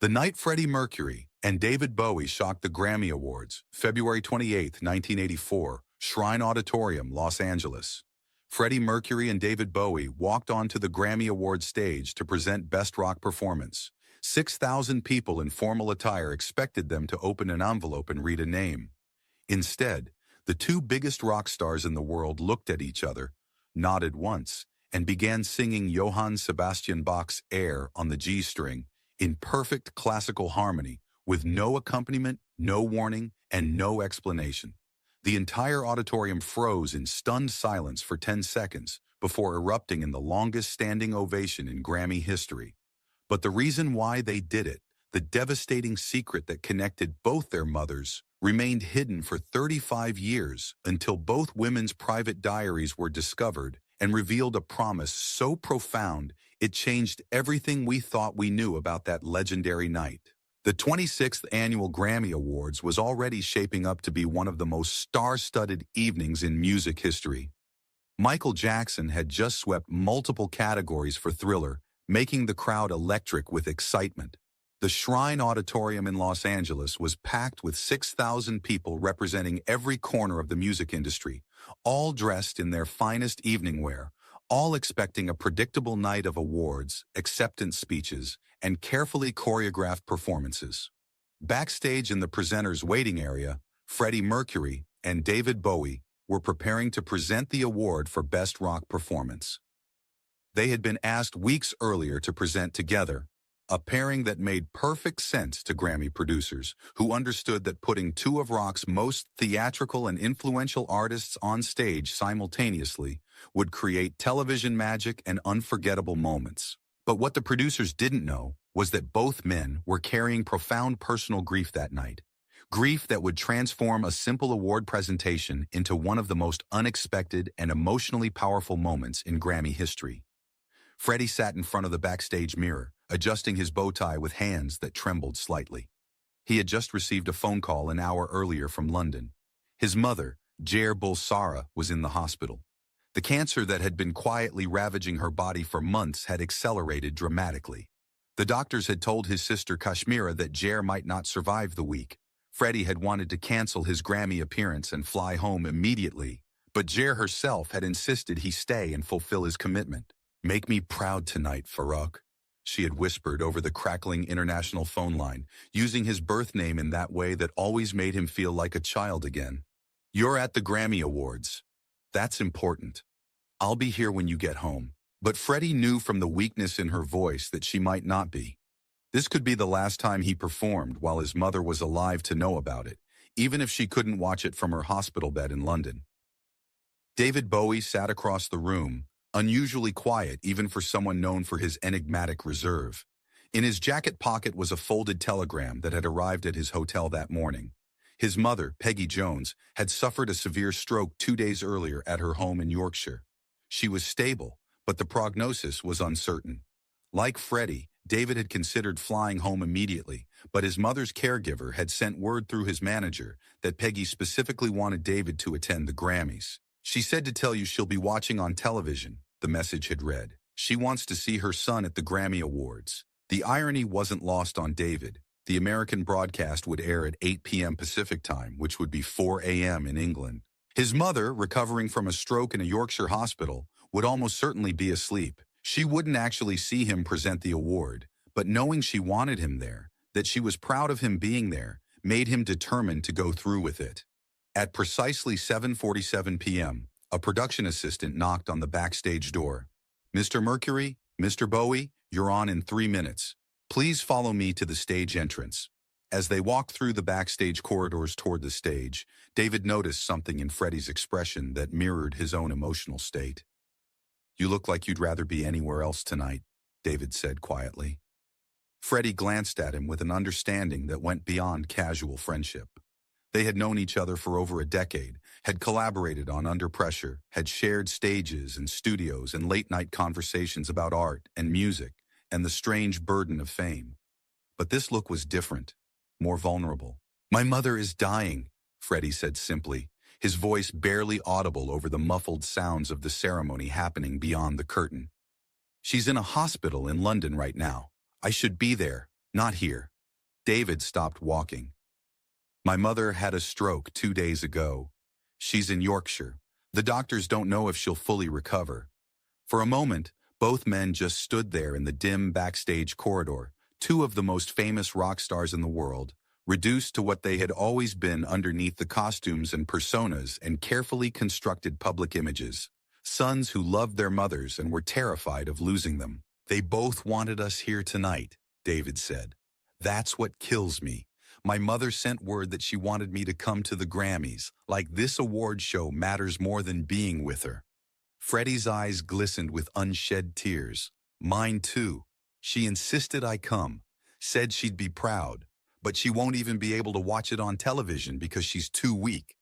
The night Freddie Mercury and David Bowie shocked the Grammy Awards, February 28, 1984, Shrine Auditorium, Los Angeles. Freddie Mercury and David Bowie walked onto the Grammy Awards stage to present Best Rock Performance. 6,000 people in formal attire expected them to open an envelope and read a name. Instead, the two biggest rock stars in the world looked at each other, nodded once, and began singing Johann Sebastian Bach's Air on the G string in perfect classical harmony, with no accompaniment, no warning, and no explanation. The entire auditorium froze in stunned silence for 10 seconds before erupting in the longest standing ovation in Grammy history. But the reason why they did it, the devastating secret that connected both their mothers, remained hidden for 35 years until both women's private diaries were discovered and revealed a promise so profound it changed everything we thought we knew about that legendary night. The 26th Annual Grammy Awards was already shaping up to be one of the most star-studded evenings in music history. Michael Jackson had just swept multiple categories for Thriller, making the crowd electric with excitement. The Shrine Auditorium in Los Angeles was packed with 6,000 people representing every corner of the music industry, all dressed in their finest evening wear, all expecting a predictable night of awards, acceptance speeches, and carefully choreographed performances. Backstage in the presenters' waiting area, Freddie Mercury and David Bowie were preparing to present the award for Best Rock Performance. They had been asked weeks earlier to present together, a pairing that made perfect sense to Grammy producers, who understood that putting two of rock's most theatrical and influential artists on stage simultaneously would create television magic and unforgettable moments. But what the producers didn't know was that both men were carrying profound personal grief that night, grief that would transform a simple award presentation into one of the most unexpected and emotionally powerful moments in Grammy history. Freddie sat in front of the backstage mirror, adjusting his bow tie with hands that trembled slightly. He had just received a phone call an hour earlier from London. His mother, Jair Bulsara, was in the hospital. The cancer that had been quietly ravaging her body for months had accelerated dramatically. The doctors had told his sister Kashmira that Jair might not survive the week. Freddie had wanted to cancel his Grammy appearance and fly home immediately, but Jair herself had insisted he stay and fulfill his commitment. "Make me proud tonight, Farrokh," she had whispered over the crackling international phone line, using his birth name in that way that always made him feel like a child again. "You're at the Grammy Awards. That's important. I'll be here when you get home." But Freddie knew from the weakness in her voice that she might not be. This could be the last time he performed while his mother was alive to know about it, even if she couldn't watch it from her hospital bed in London. David Bowie sat across the room, unusually quiet even for someone known for his enigmatic reserve. In his jacket pocket was a folded telegram that had arrived at his hotel that morning. His mother, Peggy Jones, had suffered a severe stroke 2 days earlier at her home in Yorkshire. She was stable, but the prognosis was uncertain. Like Freddie, David had considered flying home immediately, but his mother's caregiver had sent word through his manager that Peggy specifically wanted David to attend the Grammys. "She said to tell you she'll be watching on television," the message had read. "She wants to see her son at the Grammy Awards." The irony wasn't lost on David. The American broadcast would air at 8 p.m. Pacific time, which would be 4 a.m. in England. His mother, recovering from a stroke in a Yorkshire hospital, would almost certainly be asleep. She wouldn't actually see him present the award, but knowing she wanted him there, that she was proud of him being there, made him determined to go through with it. At precisely 7:47 p.m., a production assistant knocked on the backstage door. "Mr. Mercury, Mr. Bowie, you're on in 3 minutes. Please follow me to the stage entrance." As they walked through the backstage corridors toward the stage, David noticed something in Freddie's expression that mirrored his own emotional state. "You look like you'd rather be anywhere else tonight," David said quietly. Freddie glanced at him with an understanding that went beyond casual friendship. They had known each other for over a decade, had collaborated on Under Pressure, had shared stages and studios and late-night conversations about art and music and the strange burden of fame. But this look was different, more vulnerable. "My mother is dying," Freddie said simply, his voice barely audible over the muffled sounds of the ceremony happening beyond the curtain. "She's in a hospital in London right now. I should be there, not here." David stopped walking. My mother had a stroke 2 days ago. She's in Yorkshire. The doctors don't know if she'll fully recover. For a moment, both men just stood there in the dim backstage corridor, two of the most famous rock stars in the world, reduced to what they had always been underneath the costumes and personas and carefully constructed public images. Sons who loved their mothers and were terrified of losing them. They both wanted us here tonight, David said. That's what kills me. My mother sent word that she wanted me to come to the Grammys, like this award show matters more than being with her. Freddie's eyes glistened with unshed tears. Mine too. She insisted I come, said she'd be proud, but she won't even be able to watch it on television because she's too weak.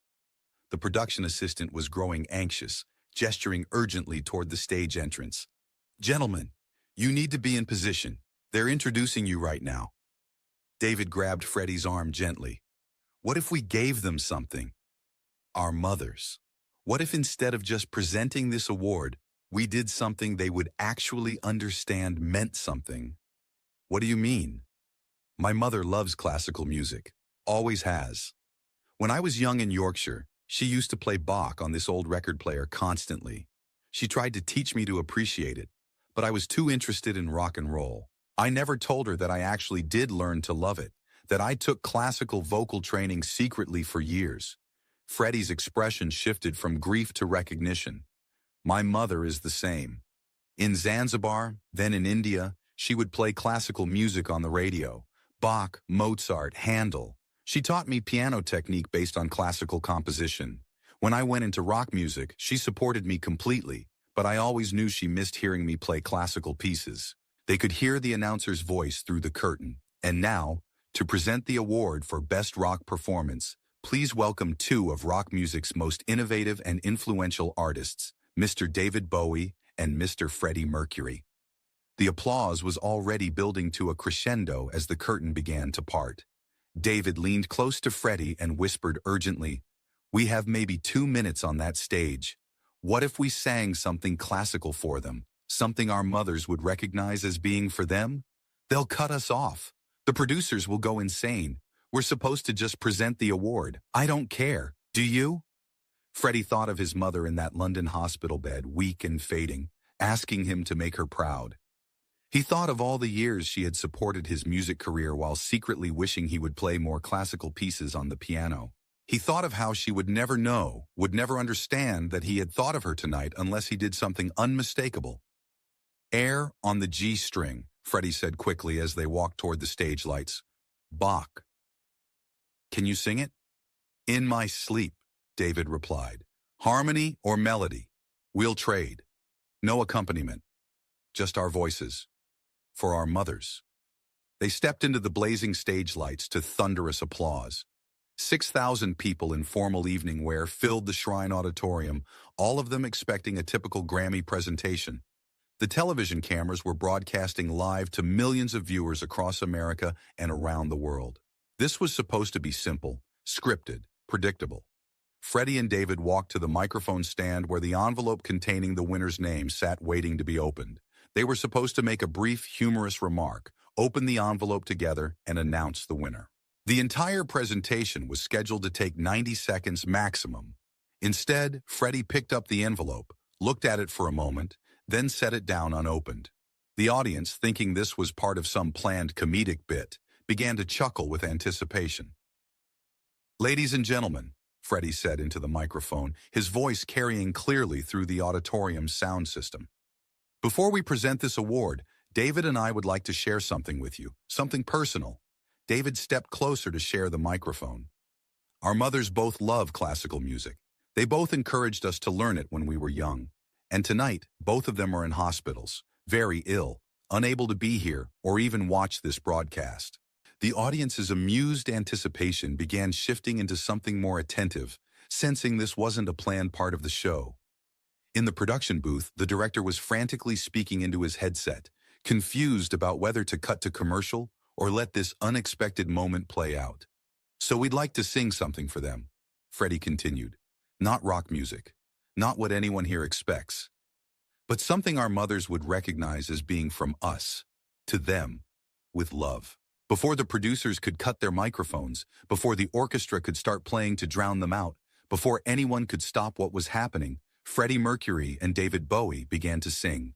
The production assistant was growing anxious, gesturing urgently toward the stage entrance. Gentlemen, you need to be in position. They're introducing you right now. David grabbed Freddie's arm gently. What if we gave them something? Our mothers. What if instead of just presenting this award, we did something they would actually understand meant something? What do you mean? My mother loves classical music. Always has. When I was young in Yorkshire, she used to play Bach on this old record player constantly. She tried to teach me to appreciate it, but I was too interested in rock and roll. I never told her that I actually did learn to love it, that I took classical vocal training secretly for years. Freddie's expression shifted from grief to recognition. My mother is the same. In Zanzibar, then in India, she would play classical music on the radio. Bach, Mozart, Handel. She taught me piano technique based on classical composition. When I went into rock music, she supported me completely, but I always knew she missed hearing me play classical pieces. They could hear the announcer's voice through the curtain. And now, to present the award for Best Rock Performance, please welcome two of rock music's most innovative and influential artists, Mr. David Bowie and Mr. Freddie Mercury. The applause was already building to a crescendo as the curtain began to part. David leaned close to Freddie and whispered urgently, "We have maybe 2 minutes on that stage. What if we sang something classical for them? Something our mothers would recognize as being for them? They'll cut us off. The producers will go insane. We're supposed to just present the award. I don't care. Do you?" Freddie thought of his mother in that London hospital bed, weak and fading, asking him to make her proud. He thought of all the years she had supported his music career while secretly wishing he would play more classical pieces on the piano. He thought of how she would never know, would never understand that he had thought of her tonight unless he did something unmistakable. "Air on the G string," Freddie said quickly as they walked toward the stage lights. "Bach." "Can you sing it?" "In my sleep," David replied. "Harmony or melody? We'll trade. No accompaniment. Just our voices. For our mothers." They stepped into the blazing stage lights to thunderous applause. 6,000 people in formal evening wear filled the Shrine Auditorium, all of them expecting a typical Grammy presentation. The television cameras were broadcasting live to millions of viewers across America and around the world. This was supposed to be simple, scripted, predictable. Freddie and David walked to the microphone stand where the envelope containing the winner's name sat waiting to be opened. They were supposed to make a brief, humorous remark, open the envelope together, and announce the winner. The entire presentation was scheduled to take 90 seconds maximum. Instead, Freddie picked up the envelope, looked at it for a moment, then set it down unopened. The audience, thinking this was part of some planned comedic bit, began to chuckle with anticipation. "Ladies and gentlemen," Freddie said into the microphone, his voice carrying clearly through the auditorium's sound system. "Before we present this award, David and I would like to share something with you, something personal." David stepped closer to share the microphone. "Our mothers both love classical music. They both encouraged us to learn it when we were young. And tonight, both of them are in hospitals, very ill, unable to be here or even watch this broadcast." The audience's amused anticipation began shifting into something more attentive, sensing this wasn't a planned part of the show. In the production booth, the director was frantically speaking into his headset, confused about whether to cut to commercial or let this unexpected moment play out. "So we'd like to sing something for them," Freddie continued. "Not rock music, not what anyone here expects, but something our mothers would recognize as being from us, to them, with love." Before the producers could cut their microphones, before the orchestra could start playing to drown them out, before anyone could stop what was happening, Freddie Mercury and David Bowie began to sing.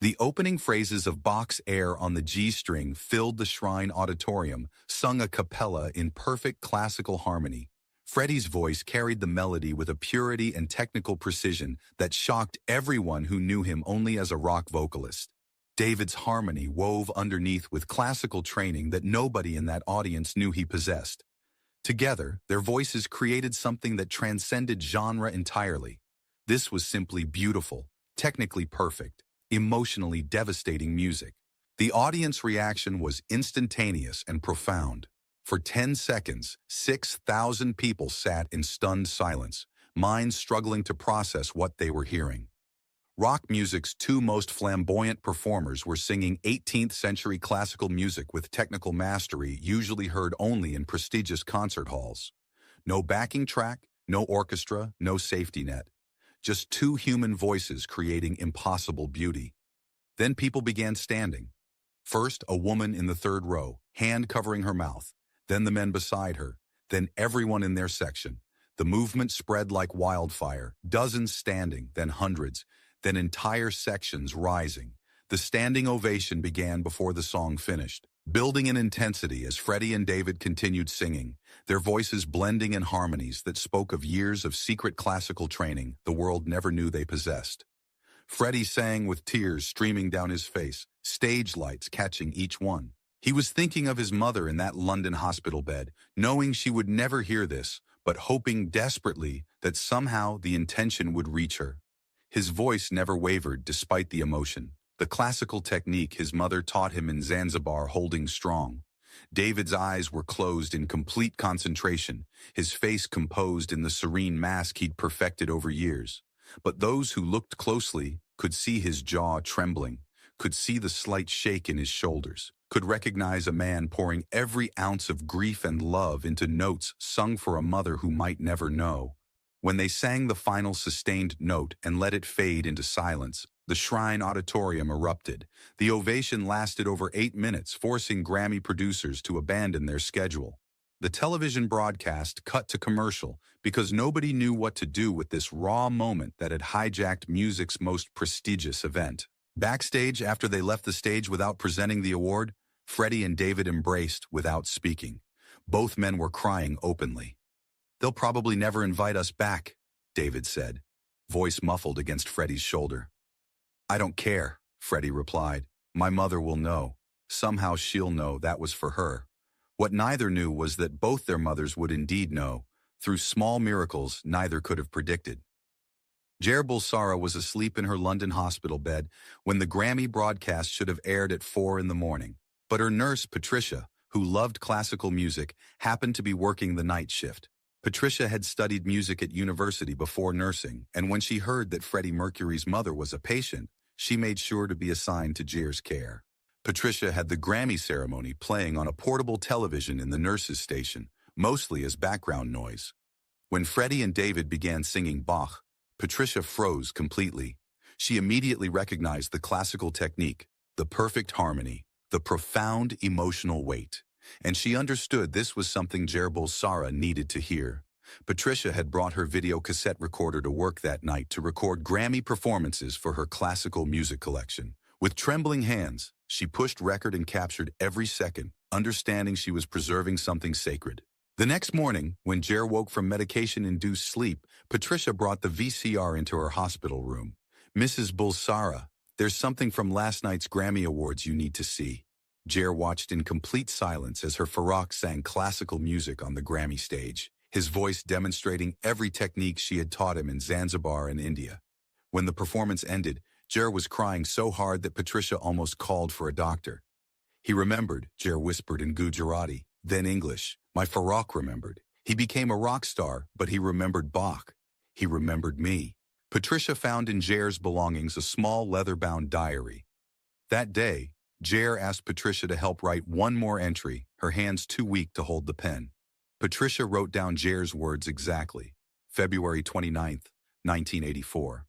The opening phrases of Bach's air on the G string filled the Shrine Auditorium, sung a cappella in perfect classical harmony. Freddie's voice carried the melody with a purity and technical precision that shocked everyone who knew him only as a rock vocalist. David's harmony wove underneath with classical training that nobody in that audience knew he possessed. Together, their voices created something that transcended genre entirely. This was simply beautiful, technically perfect, emotionally devastating music. The audience reaction was instantaneous and profound. For 10 seconds, 6,000 people sat in stunned silence, minds struggling to process what they were hearing. Rock music's two most flamboyant performers were singing 18th-century classical music with technical mastery usually heard only in prestigious concert halls. No backing track, no orchestra, no safety net. Just two human voices creating impossible beauty. Then people began standing. First, a woman in the third row, hand covering her mouth. Then the men beside her. Then everyone in their section. The movement spread like wildfire, dozens standing, then hundreds, then entire sections rising. The standing ovation began before the song finished, building in intensity as Freddie and David continued singing, their voices blending in harmonies that spoke of years of secret classical training the world never knew they possessed. Freddie sang with tears streaming down his face, stage lights catching each one. He was thinking of his mother in that London hospital bed, knowing she would never hear this, but hoping desperately that somehow the intention would reach her. His voice never wavered despite the emotion, the classical technique his mother taught him in Zanzibar holding strong. David's eyes were closed in complete concentration, his face composed in the serene mask he'd perfected over years. But those who looked closely could see his jaw trembling, could see the slight shake in his shoulders, could recognize a man pouring every ounce of grief and love into notes sung for a mother who might never know. When they sang the final sustained note and let it fade into silence, the Shrine Auditorium erupted. The ovation lasted over 8 minutes, forcing Grammy producers to abandon their schedule. The television broadcast cut to commercial because nobody knew what to do with this raw moment that had hijacked music's most prestigious event. Backstage, after they left the stage without presenting the award, Freddie and David embraced without speaking. Both men were crying openly. "They'll probably never invite us back," David said, voice muffled against Freddie's shoulder. "I don't care," Freddie replied. "My mother will know. Somehow she'll know that was for her." What neither knew was that both their mothers would indeed know, through small miracles neither could have predicted. Jer Bulsara was asleep in her London hospital bed when the Grammy broadcast should have aired at 4 in the morning. But her nurse, Patricia, who loved classical music, happened to be working the night shift. Patricia had studied music at university before nursing, and when she heard that Freddie Mercury's mother was a patient, she made sure to be assigned to Jer's care. Patricia had the Grammy ceremony playing on a portable television in the nurse's station, mostly as background noise. When Freddie and David began singing Bach, Patricia froze completely. She immediately recognized the classical technique, the perfect harmony, the profound emotional weight. And she understood this was something Jer Bulsara needed to hear. Patricia had brought her video cassette recorder to work that night to record Grammy performances for her classical music collection. With trembling hands, she pushed record and captured every second, understanding she was preserving something sacred. The next morning, when Jer woke from medication-induced sleep, Patricia brought the VCR into her hospital room. "Mrs. Bulsara, there's something from last night's Grammy Awards you need to see." Jer watched in complete silence as her Farrakh sang classical music on the Grammy stage, his voice demonstrating every technique she had taught him in Zanzibar and India. When the performance ended, Jer was crying so hard that Patricia almost called for a doctor. "He remembered," Jer whispered in Gujarati, then English. "My Farrakh remembered. He became a rock star, but he remembered Bach. He remembered me." Patricia found in Jer's belongings a small leather-bound diary. That day, Jer asked Patricia to help write one more entry, her hands too weak to hold the pen. Patricia wrote down Jer's words exactly. February 29th, 1984.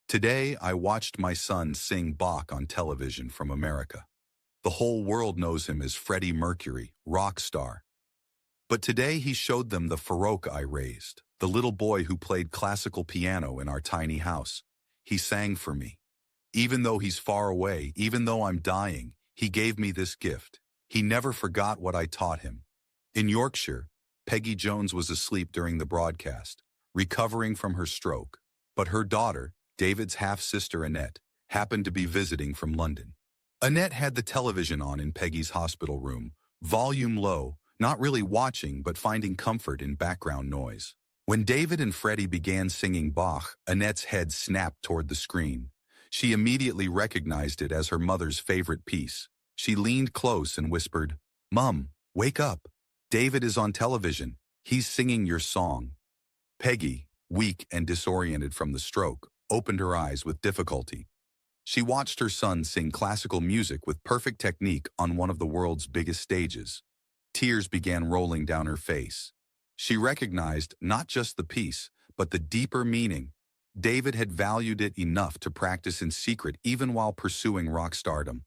"Today, I watched my son sing Bach on television from America. The whole world knows him as Freddie Mercury, rock star. But today he showed them the Farouk I raised, the little boy who played classical piano in our tiny house. He sang for me. Even though he's far away, even though I'm dying, he gave me this gift. He never forgot what I taught him. In Yorkshire, Peggy Jones was asleep during the broadcast, recovering from her stroke. But her daughter, David's half-sister Annette, happened to be visiting from London. Annette had the television on in Peggy's hospital room, volume low, not really watching but finding comfort in background noise. When David and Freddie began singing Bach, Annette's head snapped toward the screen. She immediately recognized it as her mother's favorite piece. She leaned close and whispered, "Mum, wake up. David is on television. He's singing your song." Peggy, weak and disoriented from the stroke, opened her eyes with difficulty. She watched her son sing classical music with perfect technique on one of the world's biggest stages. Tears began rolling down her face. She recognized not just the piece, but the deeper meaning. David had valued it enough to practice in secret even while pursuing rock stardom.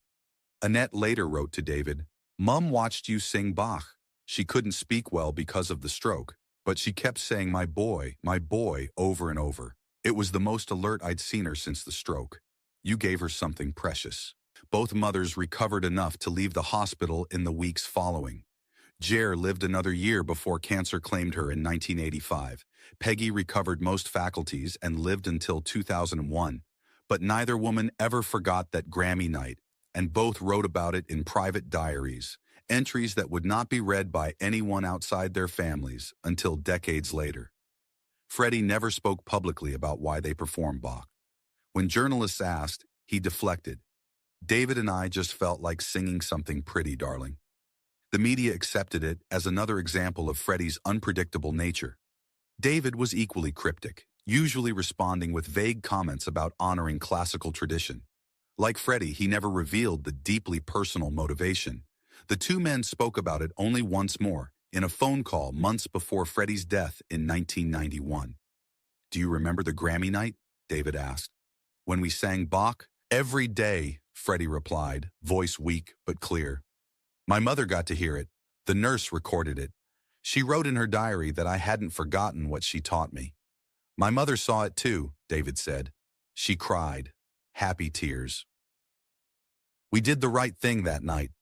Annette later wrote to David, "Mum watched you sing Bach. She couldn't speak well because of the stroke, but she kept saying my boy, over and over. It was the most alert I'd seen her since the stroke. You gave her something precious." Both mothers recovered enough to leave the hospital in the weeks following. Jer lived another year before cancer claimed her in 1985. Peggy recovered most faculties and lived until 2001. But neither woman ever forgot that Grammy night, and both wrote about it in private diaries, entries that would not be read by anyone outside their families until decades later. Freddie never spoke publicly about why they performed Bach. When journalists asked, he deflected. "David and I just felt like singing something pretty, darling." The media accepted it as another example of Freddie's unpredictable nature. David was equally cryptic, usually responding with vague comments about honoring classical tradition. Like Freddie, he never revealed the deeply personal motivation. The two men spoke about it only once more, in a phone call months before Freddie's death in 1991. "Do you remember the Grammy night?" David asked. "When we sang Bach?" "Every day," Freddie replied, voice weak but clear. "My mother got to hear it. The nurse recorded it. She wrote in her diary that I hadn't forgotten what she taught me." "My mother saw it too," David said. "She cried. Happy tears." "We did the right thing that night."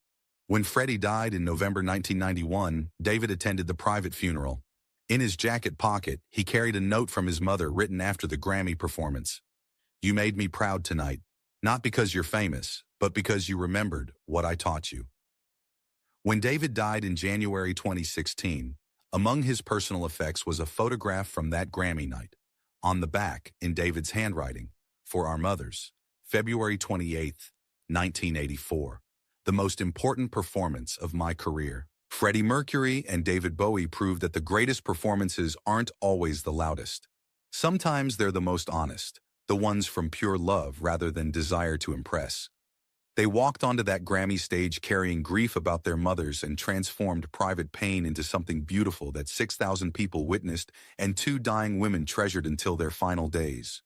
When Freddie died in November 1991, David attended the private funeral. In his jacket pocket, he carried a note from his mother written after the Grammy performance. "You made me proud tonight, not because you're famous, but because you remembered what I taught you." When David died in January 2016, among his personal effects was a photograph from that Grammy night. On the back, in David's handwriting, "For our mothers, February 28, 1984, the most important performance of my career." Freddie Mercury and David Bowie proved that the greatest performances aren't always the loudest. Sometimes they're the most honest, the ones from pure love rather than desire to impress. They walked onto that Grammy stage carrying grief about their mothers and transformed private pain into something beautiful that 6,000 people witnessed and two dying women treasured until their final days.